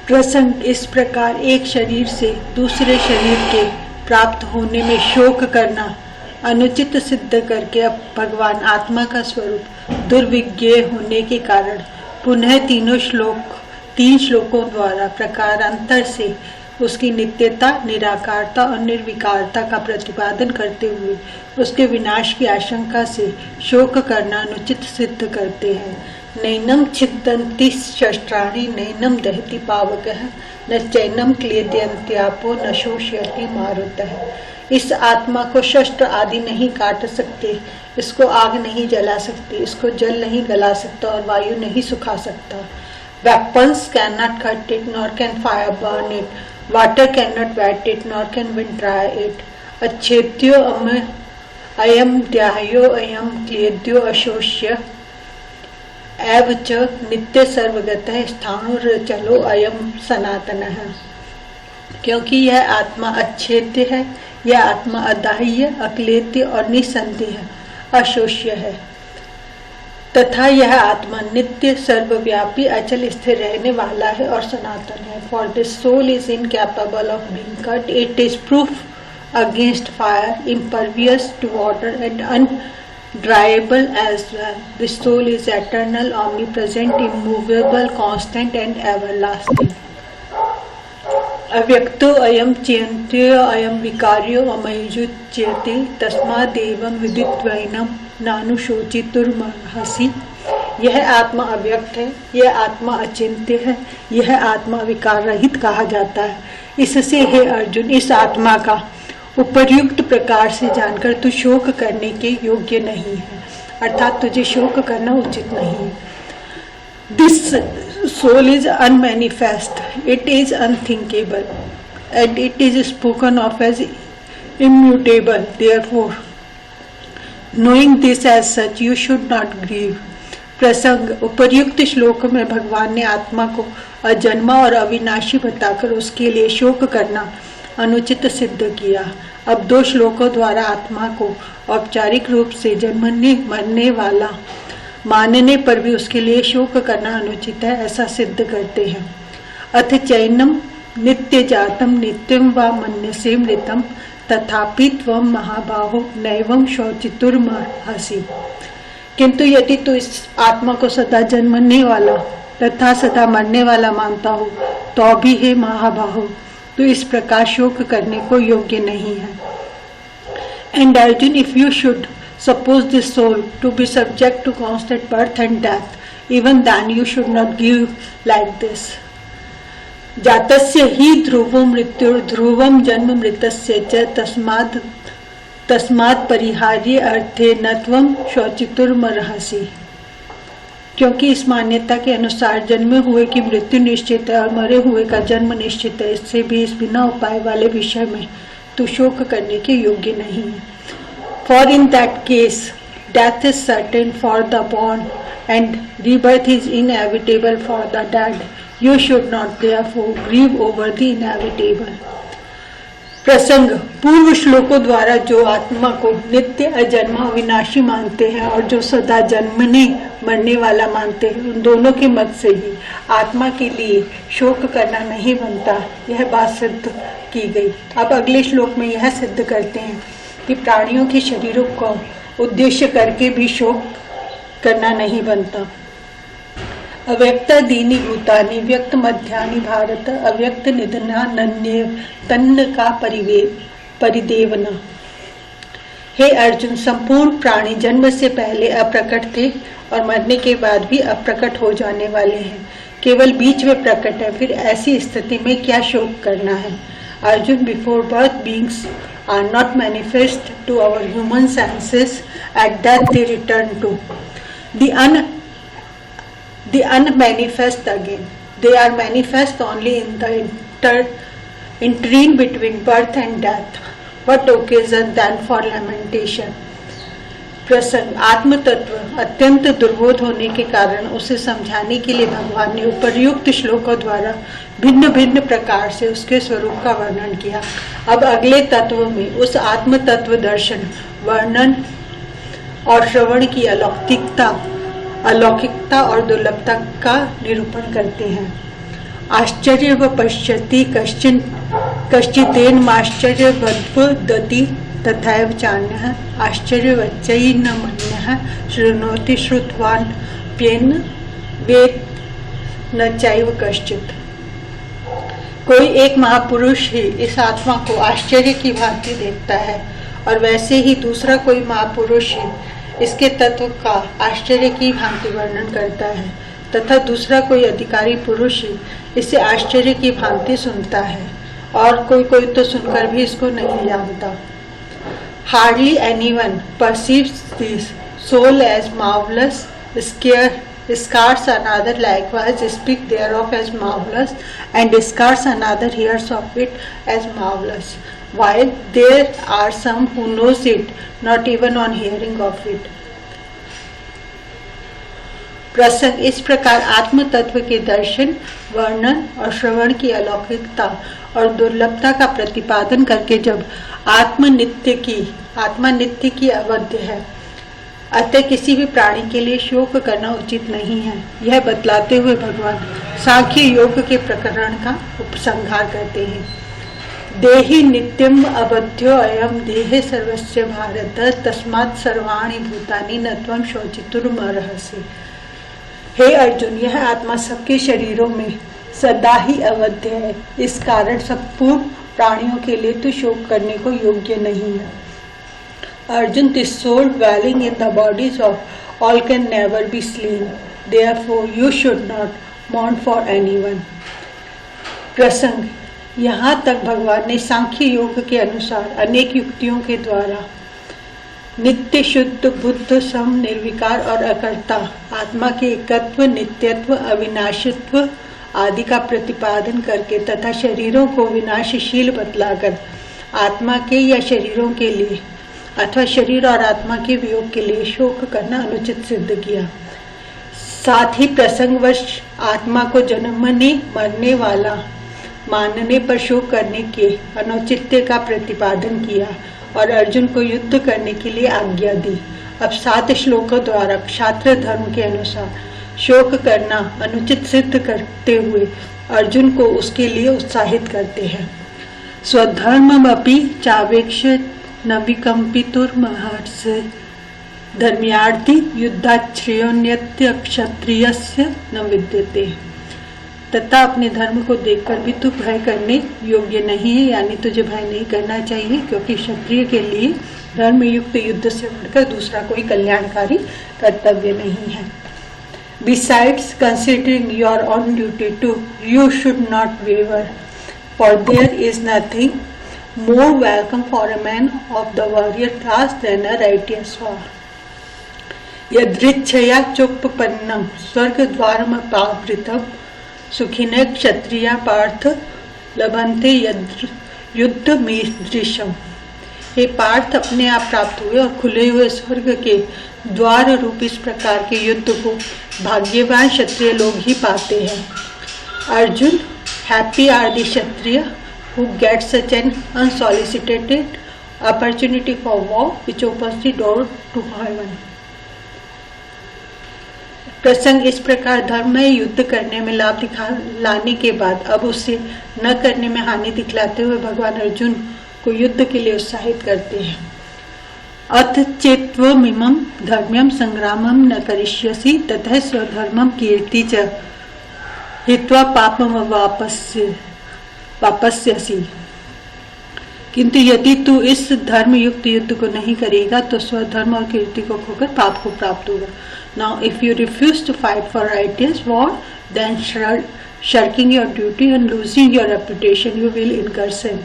प्रसंग इस प्रकार एक शरीर से दूसरे शरीर के प्राप्त होने में शोक करना अनुचित सिद्ध करके अब भगवान आत्मा का स्वरूप दुर्विज्ञेय होने के कारण पुनः तीन श्लोकों द्वारा प्रकारांतर से उसकी नित्यता, निराकारता और निर्विकारता का प्रतिपादन करते हुए उसके विनाश की आशंका से शोक करना अनुचित सिद्ध करते हैं। नैनम छिदन्ति शस्त्राणि नैनम दहति पावकः न चैनम क्लेदयन्त्यापो न शोषयति मारुतः। इस आत्मा को शस्त्र आदि नहीं काट सकते, इसको आग नहीं जला सकती, इसको जल नहीं गला सकता और वायु नहीं सुखा सकता। Weapons cannot cut it nor can fire burn it. Water cannot wet it nor can wind dry it. अच्छेद्यो अयम ध्यायो अयम क्लेद्यो अशोष्य एव च नित्य सर्वगतः स्थाणुर्चलो अयम सनातनः। क्योंकि यह आत्मा अच्छेद्य है, यह आत्मा अदाह्य, अक्लेद्य और निसंदेह अशोष्य है तथा यह आत्मा नित्य, सर्वव्यापी, अचल स्थिर रहने वाला है और सनातन है। For this soul is incapable of being cut. It is proof against fire, impervious to water and undryable as well. This soul is eternal, omnipresent, immovable, constant and everlasting. अव्यक्तो अयम चिन्त्यो अयम विकार्यो अमयुज्यते तस्मादेवं विदित्वैनं नानुशोचितुर्मर्हसि। यह आत्मा अव्यक्त है, यह आत्मा अचिंत्य है, यह आत्मा विकार रहित कहा जाता है। इससे हे अर्जुन, इस आत्मा का उपर्युक्त प्रकार से जानकर तू शोक करने के योग्य नहीं है, अर्थात तुझे शोक करना उचित नहीं है। This soul is unmanifest, it is unthinkable, and it is spoken of as immutable. Therefore, knowing this as such, you should not grieve. प्रसंग उपर्युक्त श्लोक में भगवान ने आत्मा को अजन्मा और अविनाशी बताकर उसके लिए शोक करना अनुचित सिद्ध किया। अब दो श्लोकों द्वारा आत्मा को औपचारिक रूप से जन्मने मरने वाला मानने पर भी उसके लिए शोक करना अनुचित है, ऐसा सिद्ध करते हैं। अथ चैनम नित्य जातम नित्यम व मन्यसे मृतम तथापि त्वं महाबाहो नैवं शोचितुर्मर्हसि। किंतु यदि तू इस आत्मा को सदा जन्मने वाला तथा सदा मरने वाला मानता हो तो भी हे महाबाहो, तो इस प्रकार शोक करने को योग्य नहीं है। And Arjun, if you should suppose this soul to be subject to constant birth and death, even then you should not give like this. जातस्य ही ध्रुवो मृत्युर् ध्रुवम जन्म मृतस्य च तस्मात् परिहार्य अर्थे न त्वं शोचितुर्मर्हसि। क्योंकि इस मान्यता के अनुसार जन्मे हुए की मृत्यु निश्चित है और मरे हुए का जन्म निश्चित है, इससे भी इस बिना उपाय वाले विषय में तू शोक करने के योग्य नहीं है। For in that case, death is certain for the born and rebirth is inevitable for the dead. You should not therefore grieve over the inevitable. प्रसंग पूर्व श्लोकों द्वारा जो आत्मा को नित्य, अजन्मा, विनाशी मानते हैं और जो सदा जन्मने मरने वाला मानते हैं, उन दोनों के मत से ही आत्मा के लिए शोक करना नहीं बनता, यह बात सिद्ध की गई। अब अगले श्लोक में यह सिद्ध करते हैं कि प्राणियों के शरीरों को उद्देश्य करके भी शोक करना नहीं बनता। अव्यक्त दीनी भूतानि व्यक्त मध्यानि भारत अव्यक्त निधना नन्य तन्न का परिदेवना। हे अर्जुन, संपूर्ण प्राणी जन्म से पहले अप्रकट थे और मरने के बाद भी अप्रकट हो जाने वाले हैं, केवल बीच में प्रकट है। फिर ऐसी स्थिति में क्या शोक करना है? Arjun, before birth beings are not manifest to our human senses. At death they return to the unmanifest again. They are manifest only in the interim between birth and death. What occasion then for lamentation? प्रसंग आत्म तत्व अत्यंत दुर्बोध होने के कारण उसे समझाने के लिए भगवान ने उपर्युक्त श्लोकों द्वारा भिन्न भिन्न प्रकार से उसके स्वरूप का वर्णन किया। अब अगले तत्व में उस आत्म तत्व दर्शन, वर्णन और श्रवण की अलौकिकता और दुर्लभता का निरूपण करते हैं। आश्चर्य व पश्यति कश्चिदेन माश्चर्य वदति तथैव चान्यः आश्चर्यवच्चै न मन्यः शृणोति श्रुतवान् प्येन वेद न चैव कश्चित्। कोई एक महापुरुष ही इस आत्मा को आश्चर्य की भांति देखता है और वैसे ही दूसरा कोई महापुरुष ही इसके तत्व का आश्चर्य की भांति वर्णन करता है तथा दूसरा कोई अधिकारी पुरुष ही इसे आश्चर्य की भांति सुनता है और कोई तो सुनकर भी इसको नहीं जानता। Hardly anyone perceives this soul as marvelous, scarce another likewise speak thereof as marvelous, and scarce another hears of it as marvelous, while there are some who knows it not even on hearing of it। प्रसंग इस प्रकार आत्म तत्व के दर्शन, वर्णन और श्रवण की अलौकिकता और दुर्लभता का प्रतिपादन करके जब आत्मा नित्य की अवध्य है, अतः किसी भी प्राणी के लिए शोक करना उचित नहीं है, यह बतलाते हुए भगवान सांख्य योग के प्रकरण का उपसंहार करते हैं। देहि नित्यम अबध्यो अयम देहे सर्वस्य भारत तस्मात् सर्वाणि भूतानि न त्वं शोचितुमर्हसि। हे अर्जुन, यह आत्मा सबके शरीरों में सदा ही अवध्य है, इस कारण संपूर्ण प्राणियों के लिए तो शोक करने को योग्य नहीं है। Arjun, this soul dwelling in the bodies of all can never be slain, therefore you should not mourn for anyone। प्रसंग यहाँ तक भगवान ने सांख्य योग के अनुसार अनेक युक्तियों के द्वारा नित्य, शुद्ध, बुद्ध, सम, निर्विकार और अकर्ता आत्मा के एकत्व, नित्यत्व, अविनाशित्व आदि का प्रतिपादन करके तथा शरीरों को विनाशशील बतलाकर आत्मा के या शरीरों के लिए अथवा शरीर और आत्मा के वियोग के लिए शोक करना अनुचित सिद्ध किया। साथ ही प्रसंगवश आत्मा को जन्मने मरने वाला मानने पर शोक करने के अनुचित्य का प्रतिपादन किया और अर्जुन को युद्ध करने के लिए आज्ञा दी। अब 7 श्लोकों द्वारा क्षात्र धर्म के अनुसार शोक करना अनुचित सिद्ध करते हुए अर्जुन को उसके लिए उत्साहित करते हैं। स्वधर्ममपि चावेक्ष न विकम्पितुर्महर्षि धर्म्यार्थी युद्धाश्रयोन्यत्य क्षत्रियस्य न विद्यते। तथा अपने धर्म को देखकर भी तू भय करने योग्य नहीं है, यानी तुझे भय नहीं करना चाहिए, क्योंकि क्षत्रिय के लिए धर्म युक्त युद्ध से बढ़कर दूसरा कोई कल्याणकारी कर्तव्य नहीं है। Besides, considering your own duty too, you should not waver, for there is nothing more welcome for a man of the warrior class than a righteous war। यदृच्छया चोपपन्नम स्वर्गद्वारमपावृतम सुखिने क्षत्रिया पार्थ लभन्ते युद्धमीदृशम। हे पार्थ, अपने आप प्राप्त हुए और खुले हुए स्वर्ग के द्वार रूप इस प्रकार के युद्ध को भाग्यवान क्षत्रिय लोग ही पाते हैं। Arjun, happy are the Kshatriya who get such an unsolicited opportunity for war which opens the door to heaven. प्रसंग इस प्रकार धर्म में युद्ध करने में लाभ लाने के बाद अब उसे न करने में हानि दिखलाते हुए भगवान अर्जुन को युद्ध के लिए उत्साहित करते हैं। अथ चेत्त्वमिमं धर्म्यं संग्रामं न करिष्यसि ततः स्वधर्मं कीर्ति च हित्वा पापम वापस्यसि। किंतु यदि तू इस धर्म युक्त युद्ध को नहीं करेगा तो स्वधर्म और कीर्ति को खोकर पाप को प्राप्त होगा। Now if you refuse to fight for righteous war, then shirking your duty and losing your reputation, you will incur sin।